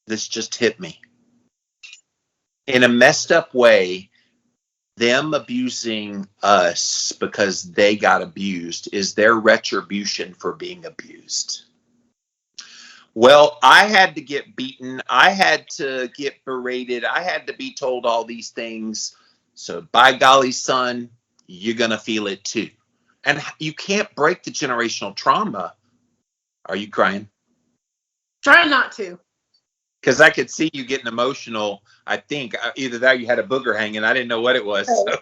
this just hit me. In a messed up way, them abusing us because they got abused is their retribution for being abused. Well, I had to get beaten. I had to get berated. I had to be told all these things. So by golly, son, you're going to feel it too. And you can't break the generational trauma. Are you crying? Trying not to. Because I could see you getting emotional. I think either that or you had a booger hanging. I didn't know what it was. So.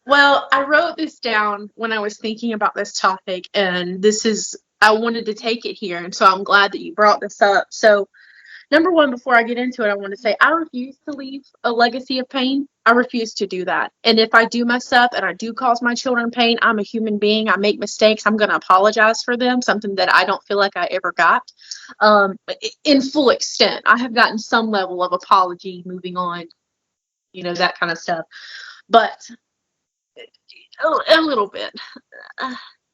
Well, I wrote this down when I was thinking about this topic, and I wanted to take it here, and so I'm glad that you brought this up. So, number one, before I get into it, I want to say I refuse to leave a legacy of pain. I refuse to do that. And if I do mess up and I do cause my children pain, I'm a human being. I make mistakes. I'm going to apologize for them, something that I don't feel like I ever got in full extent. I have gotten some level of apology, moving on, that kind of stuff. But a little bit.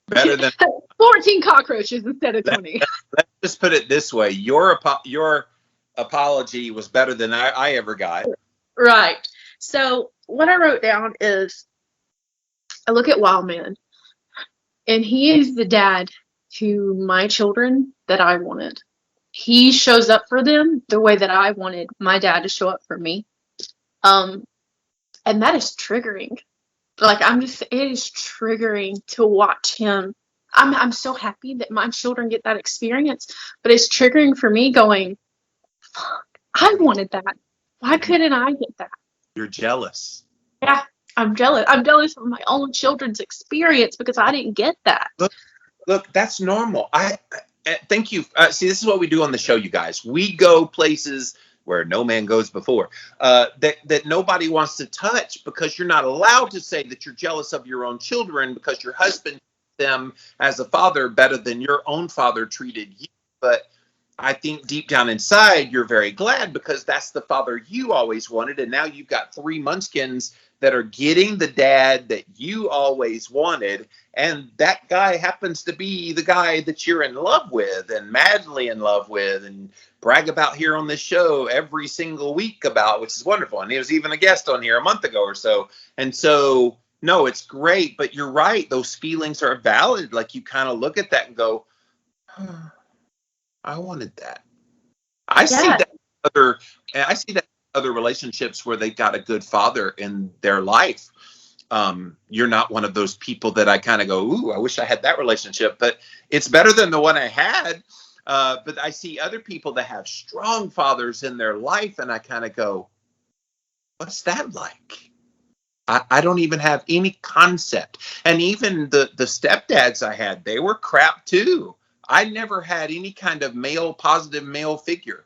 Better than 14 cockroaches instead of 20. Let's just put it this way. Your apology was better than I ever got. Right. So what I wrote down is I look at Wildman, and he is the dad to my children that I wanted. He shows up for them the way that I wanted my dad to show up for me. And that is triggering. Like, it is triggering to watch him. I'm so happy that my children get that experience, but it's triggering for me going, fuck, I wanted that. Why couldn't I get that? You're jealous. Yeah, I'm jealous. I'm jealous of my own children's experience because I didn't get that. Look, that's normal. I thank you. See, this is what we do on the show, you guys. We go places where no man goes before, that nobody wants to touch, because you're not allowed to say that you're jealous of your own children because your husband treated them as a father better than your own father treated you. But I think deep down inside, you're very glad because that's the father you always wanted. And now you've got 3 munchkins that are getting the dad that you always wanted. And that guy happens to be the guy that you're in love with and madly in love with and brag about here on this show every single week about, which is wonderful. And he was even a guest on here a month ago or so. And so, no, it's great, but you're right. Those feelings are valid. Like, you kind of look at that and go, I wanted that. I see that in other relationships where they've got a good father in their life. You're not one of those people that I kind of go, ooh, I wish I had that relationship, but it's better than the one I had. But I see other people that have strong fathers in their life, and I kind of go, what's that like? I don't even have any concept. And even the stepdads I had, they were crap too. I never had any kind of positive male figure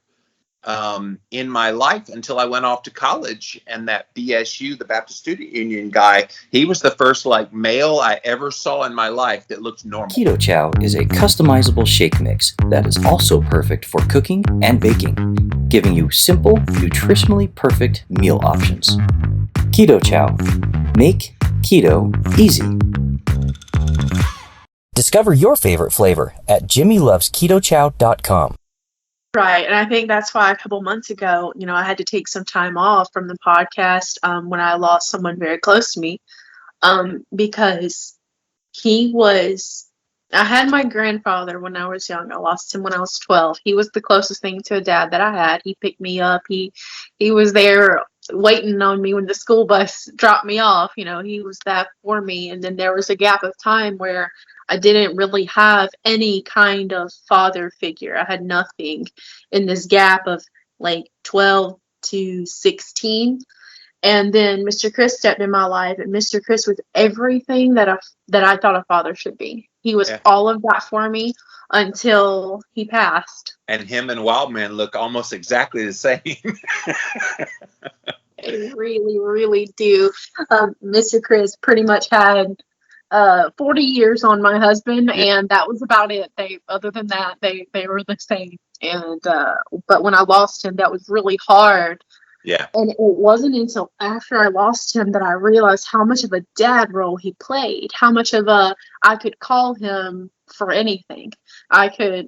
in my life until I went off to college. And that BSU, the Baptist Student Union guy, he was the first male I ever saw in my life that looked normal. Keto Chow is a customizable shake mix that is also perfect for cooking and baking, giving you simple, nutritionally perfect meal options. Keto Chow. Make keto easy. Discover your favorite flavor at jimmylovesketochow.com. Right, and I think that's why a couple months ago, I had to take some time off from the podcast when I lost someone very close to me, because I had my grandfather when I was young. I lost him when I was 12. He was the closest thing to a dad that I had. He picked me up. He was there waiting on me when the school bus dropped me off. He was that for me. And then there was a gap of time where I didn't really have any kind of father figure. I had nothing in this gap of 12 to 16. And then Mr. Chris stepped in my life, and Mr. Chris was everything that I thought a father should be. He was all of that for me until he passed. And him and Wildman look almost exactly the same. They really, really do. Mr. Chris pretty much had 40 years on my husband, and that was about it. Other than that, they were the same. And but when I lost him, that was really hard. Yeah. And it wasn't until after I lost him that I realized how much of a dad role he played, how much of I could call him for anything.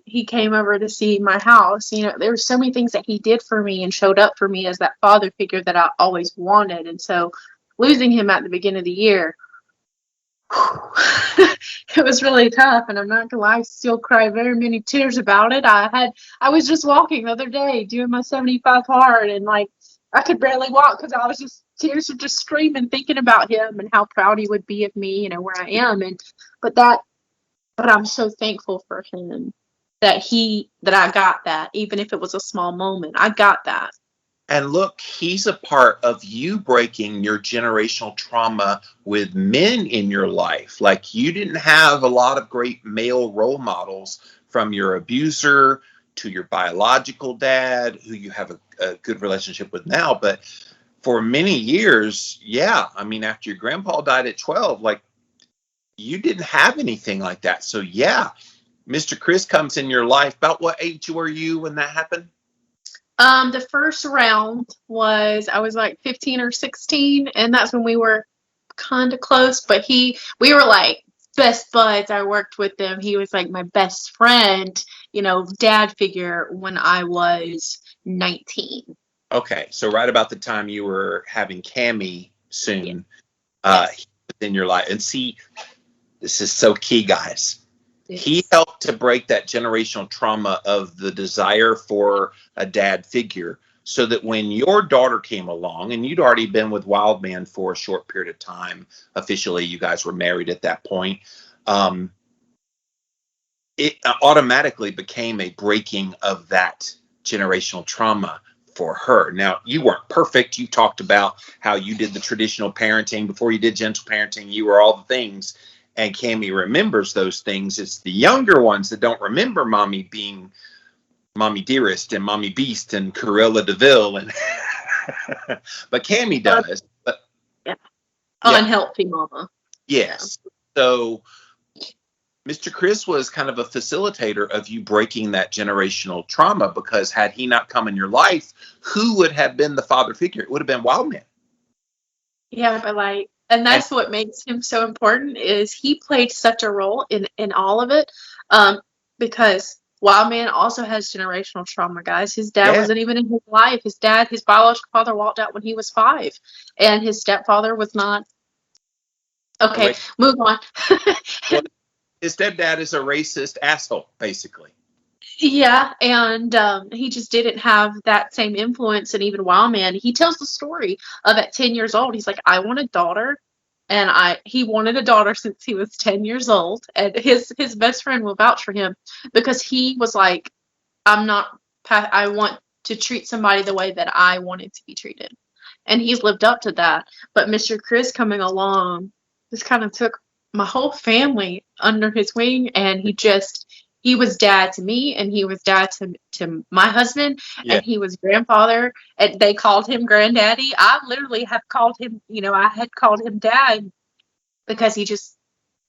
He came over to see my house. There were so many things that he did for me and showed up for me as that father figure that I always wanted. And so losing him at the beginning of the year, it was really tough, and I'm not gonna lie, I still cry very many tears about it. I was just walking the other day doing my 75 hard, and like I could barely walk because I was just tears were just streaming thinking about him and how proud he would be of me, where I am. But I'm so thankful for him that I got that, even if it was a small moment. I got that. And look, he's a part of you breaking your generational trauma with men in your life. Like, you didn't have a lot of great male role models, from your abuser to your biological dad, who you have a good relationship with now. But for many years, yeah, I mean, after your grandpa died at 12, like, you didn't have anything like that. So yeah, Mr. Chris comes in your life. About what age were you when that happened? The first round I was like 15 or 16, and that's when we were kind of close, but we were like best buds. I worked with him. He was like my best friend, dad figure when I was 19. Okay, so right about the time you were having Cammie soon, Yes. He was in your life. And see, this is so key, guys. Yes. He helped to break that generational trauma of the desire for a dad figure, so that when your daughter came along, and you'd already been with Wildman for a short period of time, officially you guys were married at that point, it automatically became a breaking of that generational trauma for her. Now, you weren't perfect. You talked about how you did the traditional parenting before you did gentle parenting. You were all the things. And Cammie remembers those things. It's the younger ones that don't remember mommy being Mommy Dearest and Mommy Beast and Corella DeVille, and but Cammie does. But yeah. Unhealthy mama. Yes. Yeah. So Mr. Chris was kind of a facilitator of you breaking that generational trauma, because had he not come in your life, who would have been the father figure? It would have been Wildman. Yeah, but and that's what makes him so important, is he played such a role in all of it, because Wildman also has generational trauma, guys. His dad wasn't even in his life. His biological father walked out when he was 5, and his stepfather was not. Okay, move on. Well, his stepdad is a racist asshole, basically. Yeah, and he just didn't have that same influence. And even Wildman, he tells the story of at 10 years old, he's like, I want a daughter. And he wanted a daughter since he was 10 years old. And his best friend will vouch for him, because he was like, I want to treat somebody the way that I wanted to be treated. And he's lived up to that. But Mr. Chris coming along just kind of took my whole family under his wing, and he was dad to me, and he was dad to my husband, and he was grandfather, and they called him granddaddy. I literally have called him, I had called him dad, because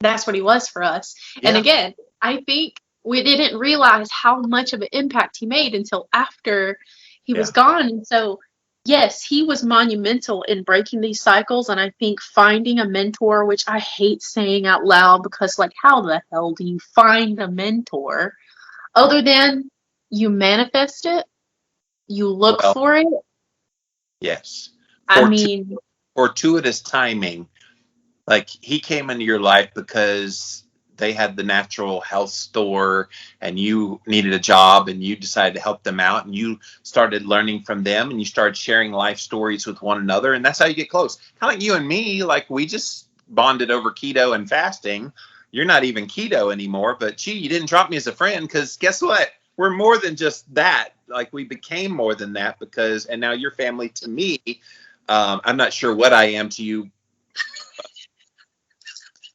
that's what he was for us. Yeah. And again, I think we didn't realize how much of an impact he made until after he was gone. And so, yes, he was monumental in breaking these cycles. And I think finding a mentor, which I hate saying out loud, because how the hell do you find a mentor other than you manifest it, you look for it? Yes. Fortuitous timing. Like, he came into your life because they had the natural health store, and you needed a job, and you decided to help them out, and you started learning from them, and you started sharing life stories with one another. And that's how you get close. Kind of like you and me, we just bonded over keto and fasting. You're not even keto anymore, but gee, you didn't drop me as a friend, because guess what? We're more than just that. We became more than that, and now you're family to me. I'm not sure what I am to you.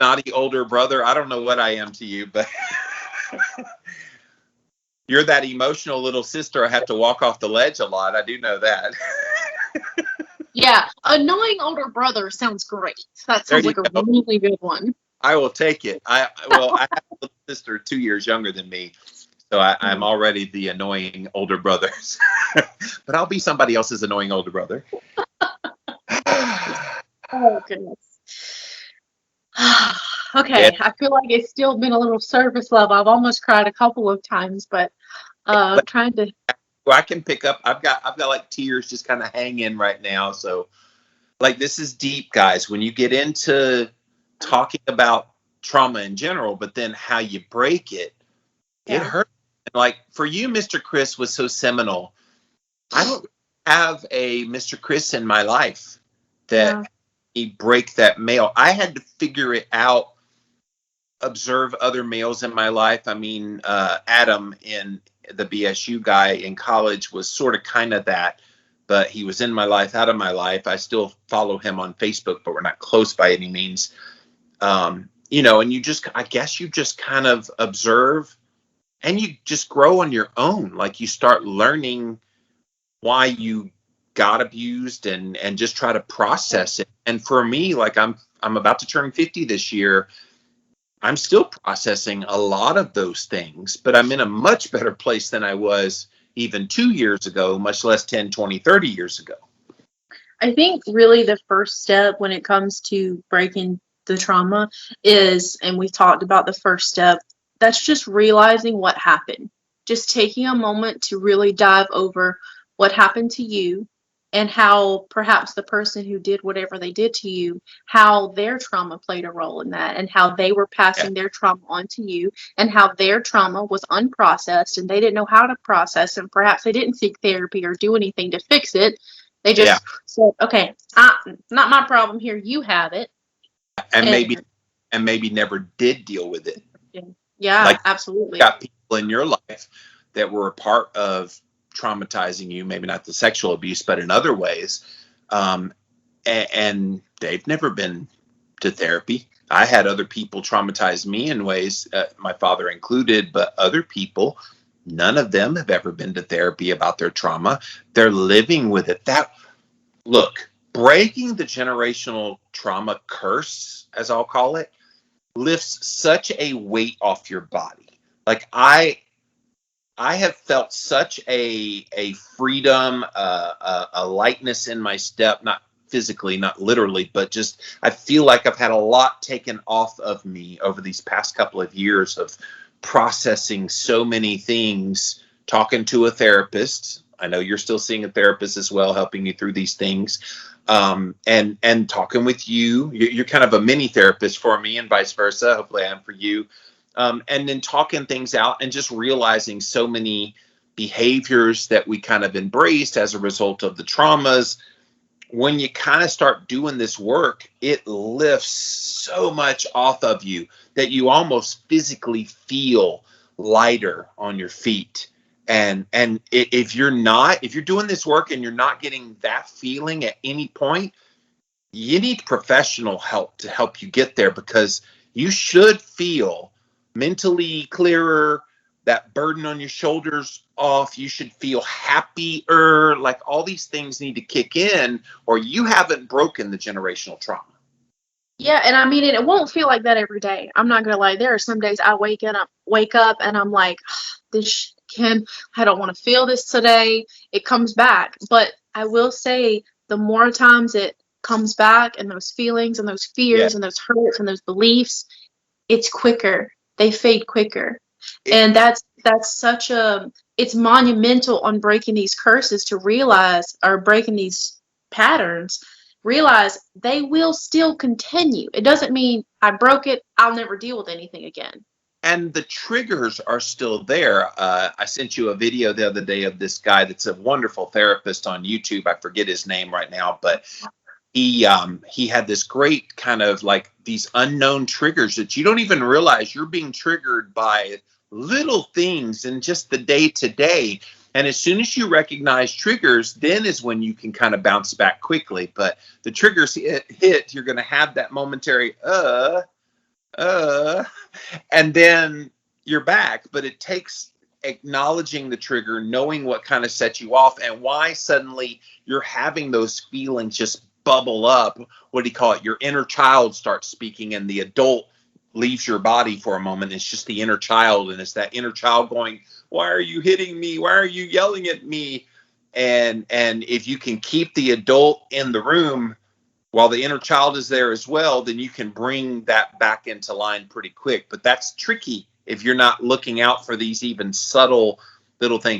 Naughty older brother. I don't know what I am to you, but you're that emotional little sister I have to walk off the ledge a lot. I do know that. Yeah, annoying older brother sounds great. That sounds like a really good one. I will take it. I have a little sister 2 years younger than me, so I'm already the annoying older brother. But I'll be somebody else's annoying older brother. Oh, goodness. Okay, I feel like it's still been a little surface level. I've almost cried a couple of times, but But trying to. I can pick up. I've got like tears just kind of hanging right now. So like this is deep, guys. When you get into talking about trauma in general, but then how you break it, it Yeah. hurts. And like for you, Mr. Chris was so seminal. I don't have a Mr. Chris in my life that Yeah. he break that male. I had to figure it out, observe other males in my life. I mean, Adam in the BSU guy in college was sort of kind of that, but he was in my life, out of my life. I still follow him on Facebook, but we're not close by any means. And I guess you just kind of observe and you just grow on your own. Like you start learning why you got abused and just try to process it. And for me, like I'm about to turn 50 this year. I'm still processing a lot of those things, but I'm in a much better place than I was even 2 years ago, much less 10, 20, 30 years ago. I think really the first step when it comes to breaking the trauma is, and we talked about the first step, that's just realizing what happened. Just taking a moment to really dive over what happened to you and how perhaps the person who did whatever they did to you, how their trauma played a role in that and how they were Yeah. passing their trauma on to you and how their trauma was unprocessed and they didn't know how to process and perhaps they didn't seek therapy or do anything to fix it. They Yeah. just said, okay, not my problem here. You have it. And And maybe never did deal with it. yeah, Like absolutely. you got people in your life that were a part of traumatizing you, maybe not the sexual abuse, but in other ways. And they've never been to therapy. I had other people traumatize me in ways, my father included, but other people, none of them have ever been to therapy about their trauma. They're living with it. Look, breaking the generational trauma curse, as I'll call it, lifts such a weight off your body. Like I have felt such a freedom, a lightness in my step, not physically, not literally, but just I feel like I've had a lot taken off of me over these past couple of years of processing so many things, talking to a therapist. I know you're still seeing a therapist as well, helping you through these things. And talking with you. You're kind of a mini therapist for me and vice versa. Hopefully I am for you. And then talking things out and just realizing so many behaviors that we kind of embraced as a result of the traumas. When you kind of start doing this work, it lifts so much off of you that you almost physically feel lighter on your feet. And if you're doing this work and you're not getting that feeling at any point, you need professional help to help you get there, because you should feel mentally clearer, that burden on your shoulders off. You should feel happier. Like all these things need to kick in, or you haven't broken the generational trauma. Yeah, and I mean, it won't feel like that every day. I'm not gonna lie. There are some days I wake up, and I'm like, this can. I don't want to feel this today. It comes back, but I will say, the more times it comes back, and those feelings, and those Yeah. fears, and those hurts, and those beliefs, it's quicker. They fade quicker, It, and that's such a. It's monumental on breaking these curses to realize, or breaking these patterns, realize they will still continue. It doesn't mean I broke it, I'll never deal with anything again. and the triggers are still there. I sent you a video the other day of this guy that's a wonderful therapist on YouTube. I forget his name right now, but he had this great kind of like these unknown triggers that you don't even realize you're being triggered by little things in just the day to day. And as soon as you recognize triggers, then is when you can kind of bounce back quickly. But the triggers hit, you're going to have that momentary, and then you're back. But it takes acknowledging the trigger, knowing what kind of set you off and why suddenly you're having those feelings just bubble up. What do you call it? Your inner child starts speaking, and the adult leaves your body for a moment. It's just the inner child, and it's that inner child going, why are you hitting me? Why are you yelling at me? And if you can keep the adult in the room, while the inner child is there as well, then you can bring that back into line pretty quick. But that's tricky if you're not looking out for these even subtle little things.